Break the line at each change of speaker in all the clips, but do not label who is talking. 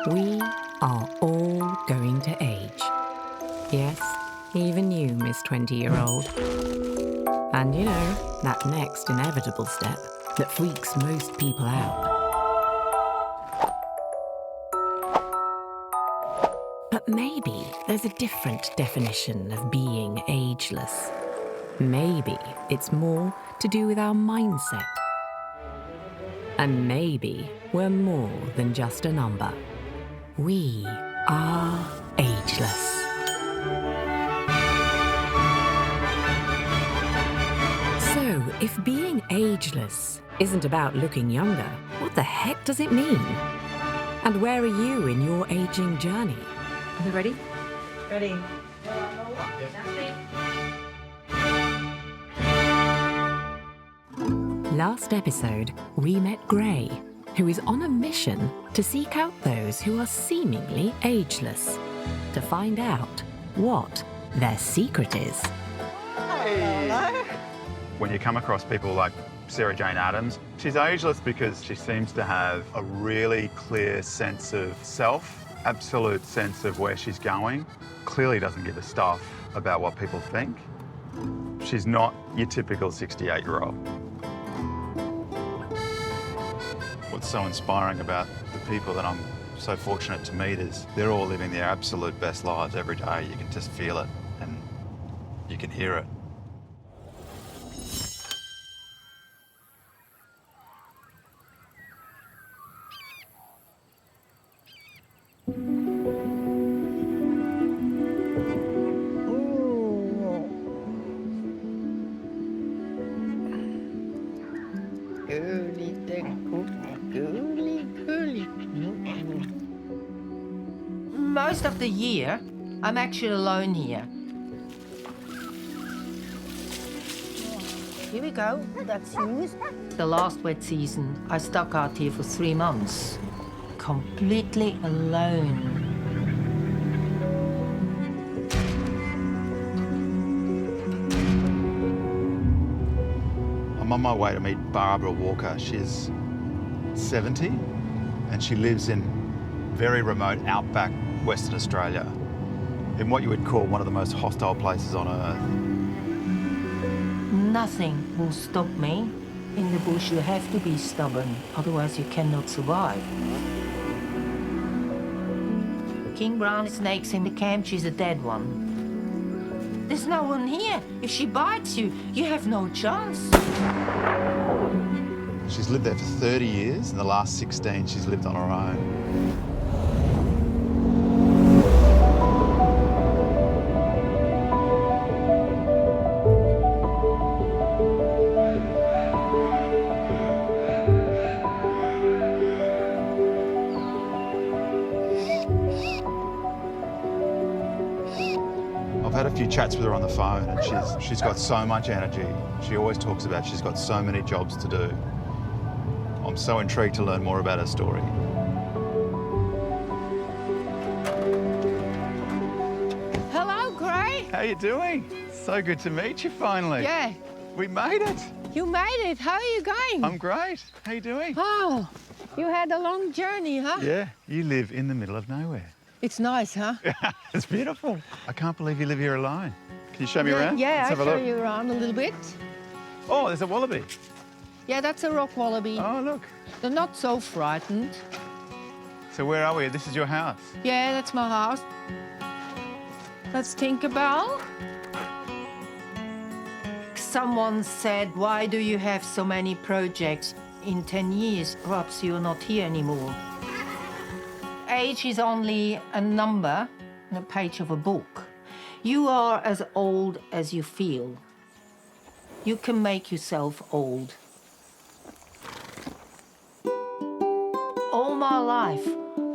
We are all going to age. Yes, even you, Miss 20-year-old. And you know, that next inevitable step that freaks most people out. But maybe there's a different definition of being ageless. Maybe it's more to do with our mindset. And maybe we're more than just a number. We are ageless. So, if being ageless isn't about looking younger, what the heck does it mean? And where are you in your aging journey?
You ready?
Ready.
Last episode, we met Gray, who is on a mission to seek out those who are seemingly ageless, to find out what their secret is.
When you come across people like Sarah Jane Adams, she's ageless because she seems to have a really clear sense of self, absolute sense of where she's going, clearly doesn't give a stuff about what people think. She's not your typical 68-year-old. What's so inspiring about the people that I'm so fortunate to meet is they're all living their absolute best lives every day. You can just feel it and you can hear it.
Most of the year, I'm actually alone here. Here we go. That's yours. The last wet season, I stuck out here for 3 months. Completely alone.
I'm on my way to meet Barbara Walker. She's 70 and she lives in very remote outback Western Australia, in what you would call one of the most hostile places on earth.
Nothing will stop me. In the bush, you have to be stubborn, otherwise you cannot survive. King brown snake's in the camp, she's a dead one. There's no one here. If she bites you, you have no chance.
She's lived there for 30 years, and the last 16 she's lived on her own. I've had a few chats with her on the phone, and she's got so much energy. She always talks about she's got so many jobs to do. I'm so intrigued to learn more about her story.
Hello, Gray.
How you doing? So good to meet you finally.
Yeah,
We made it.
you made it. How are you going?
I'm great. How you doing?
Oh, you had a long journey, huh?
Yeah, you live in the middle of nowhere.
It's nice, huh?
It's beautiful. I can't believe you live here alone. Can you show me around?
Yeah,
Let's
I'll
have a
show
look.
you around a little bit.
Oh, there's a wallaby.
Yeah, that's a rock wallaby.
Oh, look.
They're not so frightened.
So where are we? This is your house.
Yeah, that's my house. That's Tinkerbell. Someone said, why do you have so many projects? In 10 years, perhaps you're not here anymore. Age is only a number on a page of a book. You are as old as you feel. You can make yourself old. All my life,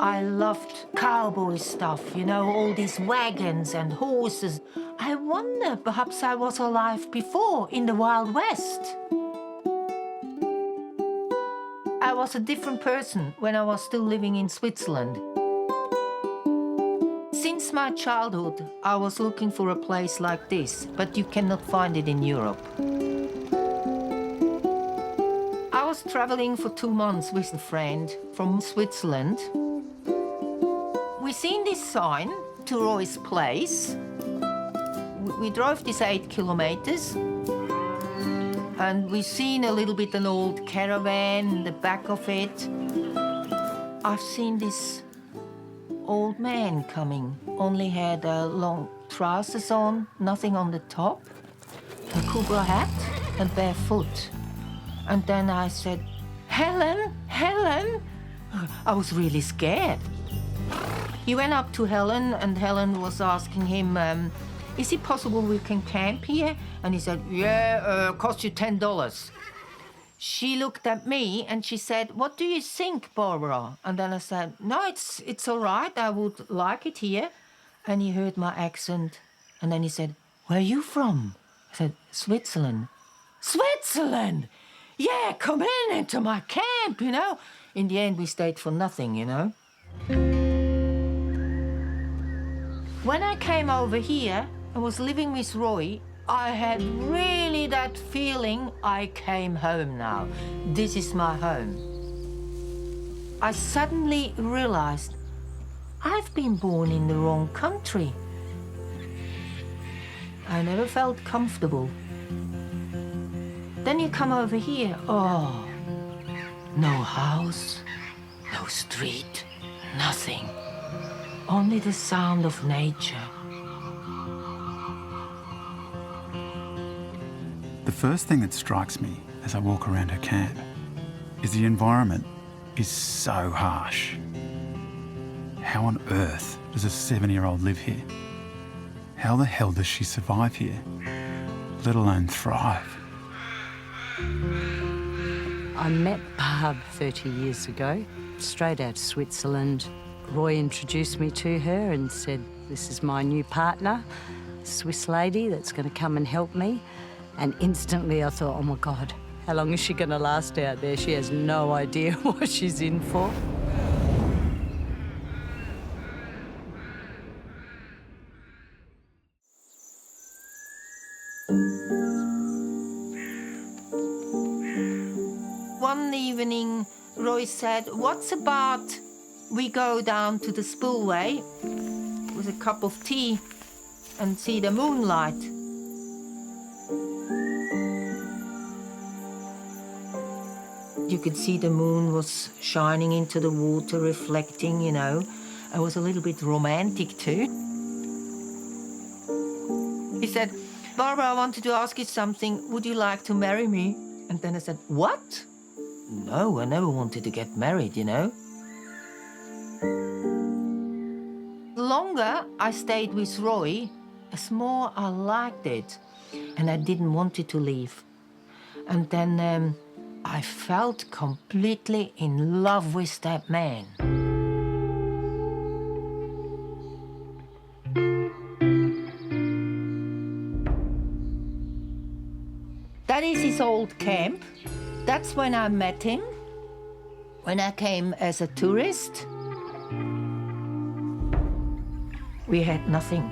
I loved cowboy stuff, you know, all these wagons and horses. I wonder, perhaps I was alive before in the Wild West. I was a different person when I was still living in Switzerland. Since my childhood, I was looking for a place like this, but you cannot find it in Europe. I was was traveling for 2 months with a friend from Switzerland. We seen this sign to Roy's place. We drove this 8 kilometers. And we seen a little bit an old caravan in the back of it. I've seen this old man coming, only had long trousers on, nothing on the top, a cobra hat and barefoot. And then I said, Helen, Helen. I was really scared. He went up to Helen and Helen was asking him, is it possible we can camp here? And he said, yeah, cost you $10. She looked at me and she said, what do you think, Barbara? And then I said, no, it's all right. I would like it here. And he heard my accent. And then he said, where are you from? I said, Switzerland. Switzerland? Yeah, come into my camp, you know. In the end, we stayed for nothing, you know. When I came over here, I was living with Roy. I had really that feeling I came home now. This is my home. I suddenly realized I've been born in the wrong country. I never felt comfortable. Then you come over here, oh, no house, no street, nothing. Only the sound of nature.
The first thing that strikes me as I walk around her camp is the environment is so harsh. How on earth does a 7-year-old live here? How the hell does she survive here, let alone thrive?
I met Barb 30 years ago, straight out of Switzerland. Roy introduced me to her and said, this is my new partner, Swiss lady that's going to come and help me. And instantly I thought, oh my God, how long is she going to last out there? She has no idea what she's in for.
One evening, Roy said, what's about we go down to the spillway with a cup of tea and see the moonlight? You could see the moon was shining into the water, reflecting, you know. It was a little bit romantic too. He said, Barbara, I wanted to ask you something. Would you like to marry me? And then I said, what? No, I never wanted to get married, you know. The longer I stayed with Roy, the more I liked it. And I didn't want it to leave. And then I felt completely in love with that man. That is his old camp. That's when I met him, when I came as a tourist. We had nothing.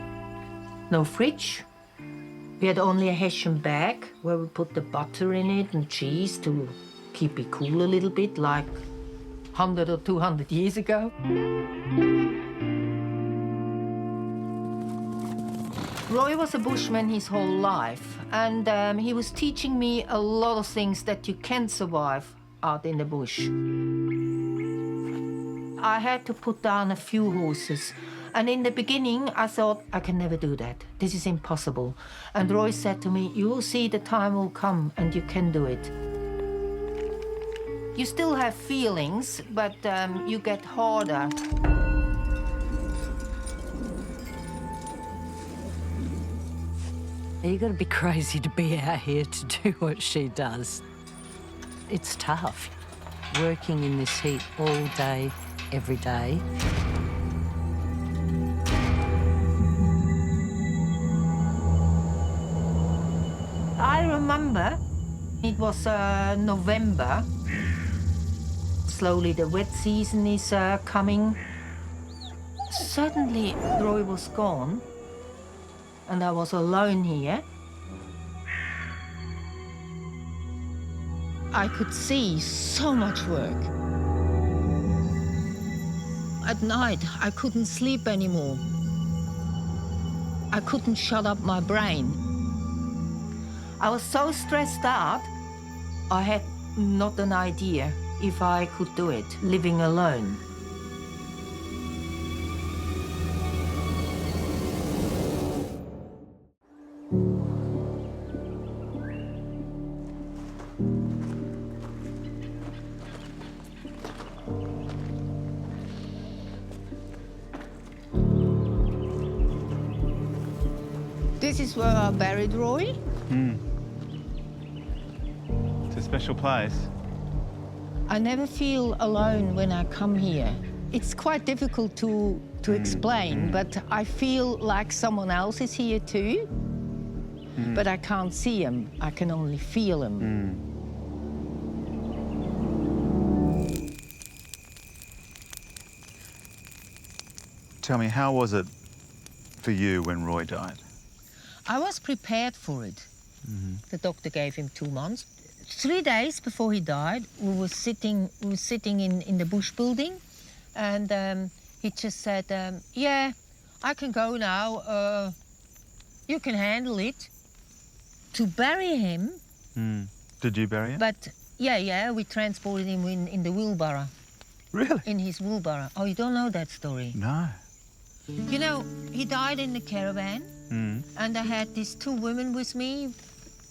No fridge. We had only a Hessian bag where we put the butter in it and cheese to keep it cool a little bit, like 100 or 200 years ago. Roy was a bushman his whole life, and he was teaching me a lot of things that you can survive out in the bush. I had to put down a few horses. And in the beginning, I thought, I can never do that. This is impossible. And Roy said to me, you will see the time will come and you can do it. You still have feelings, but you get harder.
You've got to be crazy to be out here to do what she does. It's tough, working in this heat all day, every day.
I remember it was November. Slowly the wet season is coming. Suddenly Roy was gone and I was alone here. I could see so much work. At night, I couldn't sleep anymore. I couldn't shut up my brain. I was so stressed out, I had not an idea if I could do it, living alone. This is where I buried Roy.
It's a special place.
I never feel alone when I come here. It's quite difficult to explain, but I feel like someone else is here too. But I can't see him, I can only feel him.
Tell me, how was it for you when Roy died?
I was prepared for it. The doctor gave him 2 months. 3 days before he died, we were sitting in the Bush building, and he just said, yeah, I can go now, you can handle it. To bury him.
Did you bury him?
But yeah, we transported him in the wheelbarrow.
Really?
In his wheelbarrow. Oh, you don't know that story?
No.
You know, he died in the caravan, and I had these 2 women with me.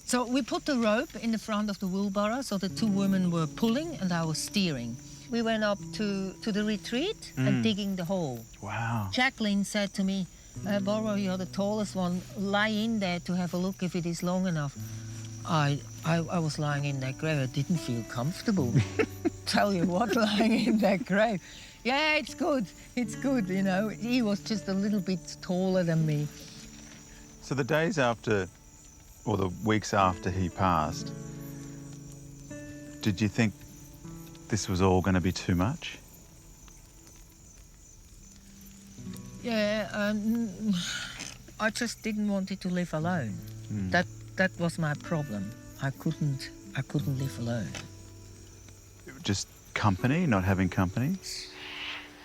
So we put the rope in the front of the wheelbarrow, so the 2 women were pulling and I was steering. We went up to the retreat and digging the hole.
Wow.
Jacqueline said to me, Barbara, you're the tallest one, lie in there to have a look if it is long enough. I was lying in that grave, I didn't feel comfortable. Tell you what, lying in that grave. Yeah, it's good, you know. He was just a little bit taller than me.
So the days after, or the weeks after he passed, did you think this was all going to be too much?
Yeah, I just didn't want it to live alone. That was my problem. I couldn't live alone.
Just company, not having company?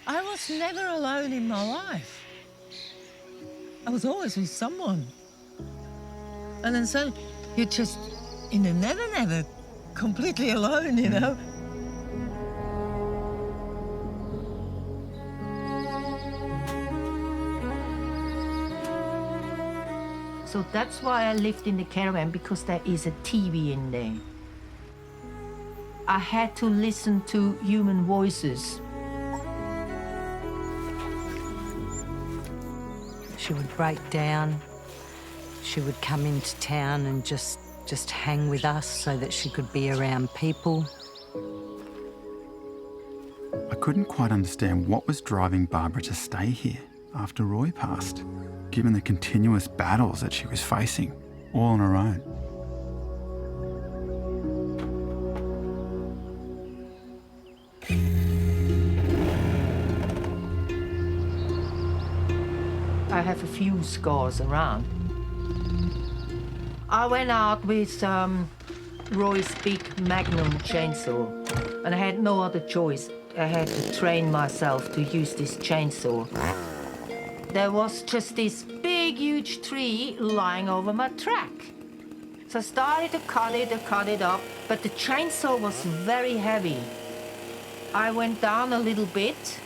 I was never alone in my life. I was always with someone. And then so you're just in the never completely alone, you know. So that's why I lived in the caravan, because there is a TV in there. I had to listen to human voices.
She would break down. She would come into town and just hang with us so that she could be around people.
I couldn't quite understand what was driving Barbara to stay here after Roy passed, given the continuous battles that she was facing, all on her own.
I have a few scars around. I went out with Roy's big Magnum chainsaw, and I had no other choice. I had to train myself to use this chainsaw. There was just this big, huge tree lying over my track. So I started to cut it up, but the chainsaw was very heavy. I went down a little bit,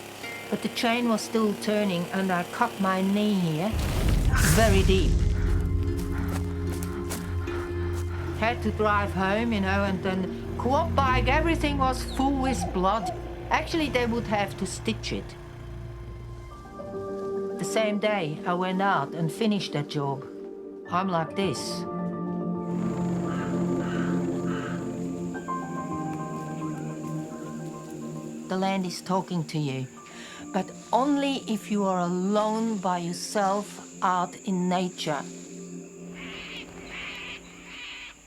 but the chain was still turning, and I cut my knee here, very deep. Had to drive home, you know, and then quad bike, everything was full with blood. Actually, they would have to stitch it. The same day, I went out and finished that job. I'm like this. The land is talking to you, but only if you are alone by yourself out in nature.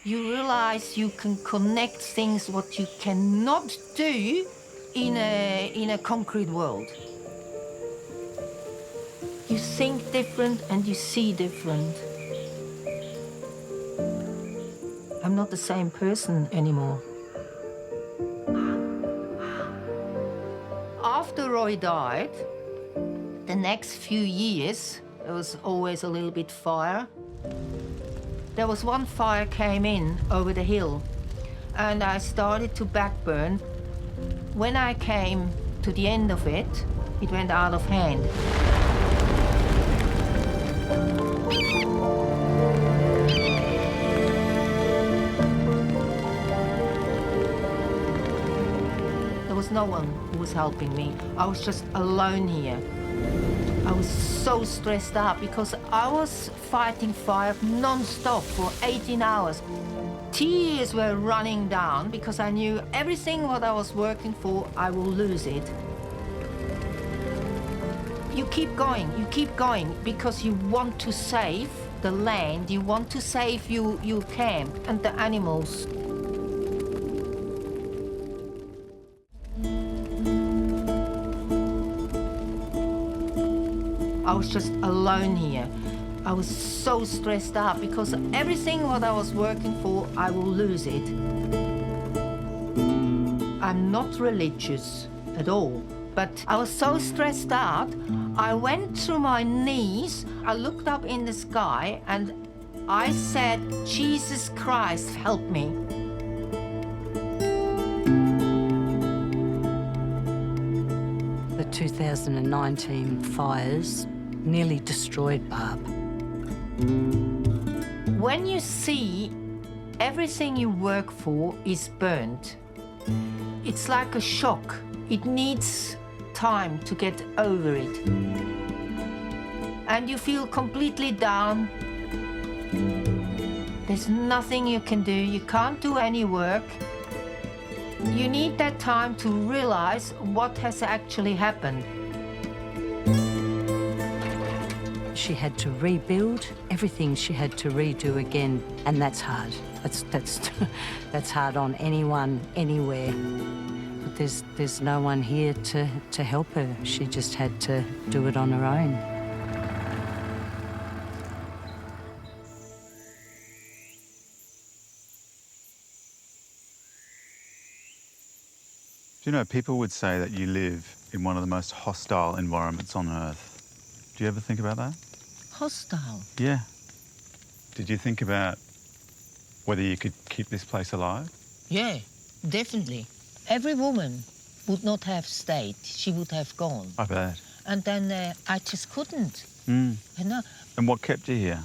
You realize you can connect things what you cannot do in a concrete world. You think different and you see different. I'm not the same person anymore. After Roy died, the next few years, there was always a little bit fire. There was one fire came in over the hill, and I started to backburn. When I came to the end of it, it went out of hand. There was no one who was helping me. I was just alone here. I was so stressed out because I was fighting fire non-stop for 18 hours. Tears were running down because I knew everything what I was working for, I will lose it. You keep going because you want to save the land, you want to save your camp and the animals. I was just alone here. I was so stressed out because everything what I was working for, I will lose it. I'm not religious at all, but I was so stressed out, I went to my knees, I looked up in the sky and I said, Jesus Christ, help me.
The 2019 fires nearly destroyed Barb.
When you see everything you work for is burnt, it's like a shock. It needs time to get over it. And you feel completely down. There's nothing you can do. You can't do any work. You need that time to realize what has actually happened.
She had to rebuild everything. She had to redo again, and that's hard. That's hard on anyone, anywhere. But there's no one here to help her. She just had to do it on her own.
Do you know, people would say that you live in one of the most hostile environments on Earth. Do you ever think about that?
Hostile?
Yeah. Did you think about whether you could keep this place alive?
Yeah, definitely. Every woman would not have stayed. She would have gone.
I bet.
And then I just couldn't.
Mm.
You know?
And what kept you here?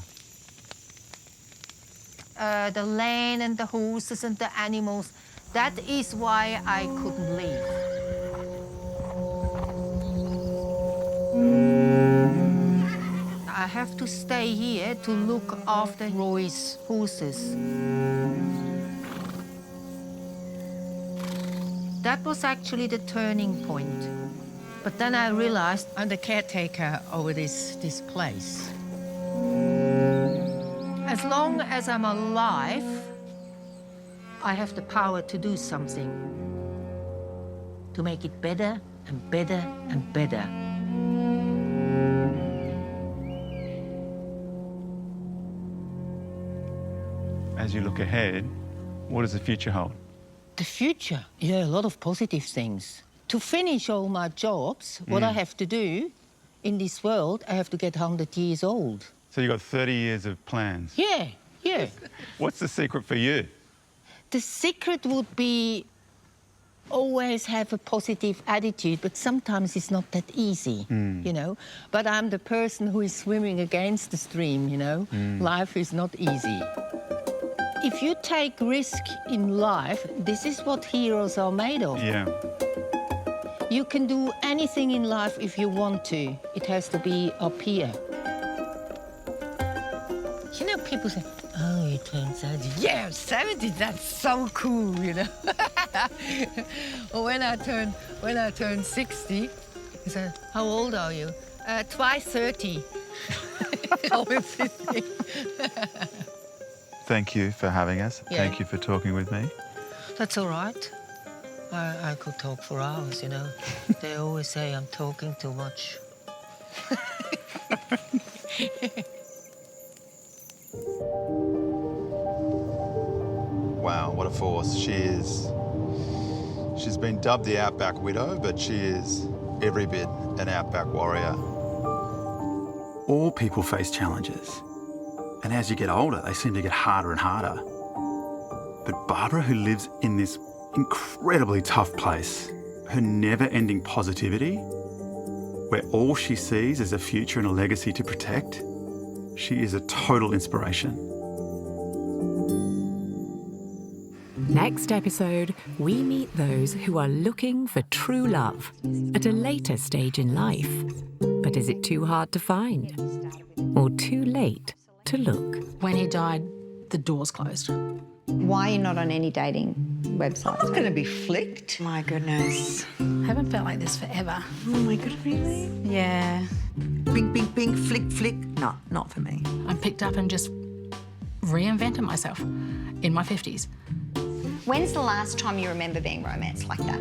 The land and the horses and the animals. That is why I couldn't leave. I have to stay here to look after Roy's horses. That was actually the turning point. But then I realized I'm the caretaker over this place. As long as I'm alive, I have the power to do something, to make it better and better and better.
As you look ahead, what does the future hold?
The future? Yeah, a lot of positive things. To finish all my jobs, what I have to do in this world, I have to get 100 years old.
So you've got 30 years of plans.
Yeah, yeah.
What's the secret for you?
The secret would be always have a positive attitude, but sometimes it's not that easy, you know. But I'm the person who is swimming against the stream, you know. Life is not easy. If you take risk in life, this is what heroes are made of.
Yeah.
You can do anything in life if you want to. It has to be up here. You know, people say, oh, you turned 70. Yeah, 70, that's so cool, you know. Or when I turned 60, they said, how old are you? Twice 30. Always 50.
Thank you for having us.
Yeah.
Thank you for talking with me.
That's all right. I could talk for hours, you know. They always say I'm talking too much.
Wow, what a force. She's been dubbed the Outback Widow, but she is every bit an outback warrior. All people face challenges, and as you get older, they seem to get harder and harder. But Barbara, who lives in this incredibly tough place, her never-ending positivity, where all she sees is a future and a legacy to protect, she is a total inspiration.
Next episode, we meet those who are looking for true love at a later stage in life. But is it too hard to find? Or too late to look?
When he died, the doors closed.
Why are you not on any dating websites?
I'm not going to be flicked.
My goodness.
I haven't felt like this forever.
Oh my God, really?
Yeah.
Bing, bing, bing, flick, flick. No, not for me.
I picked up and just reinvented myself in my 50s.
When's the last time you remember being romanced like that?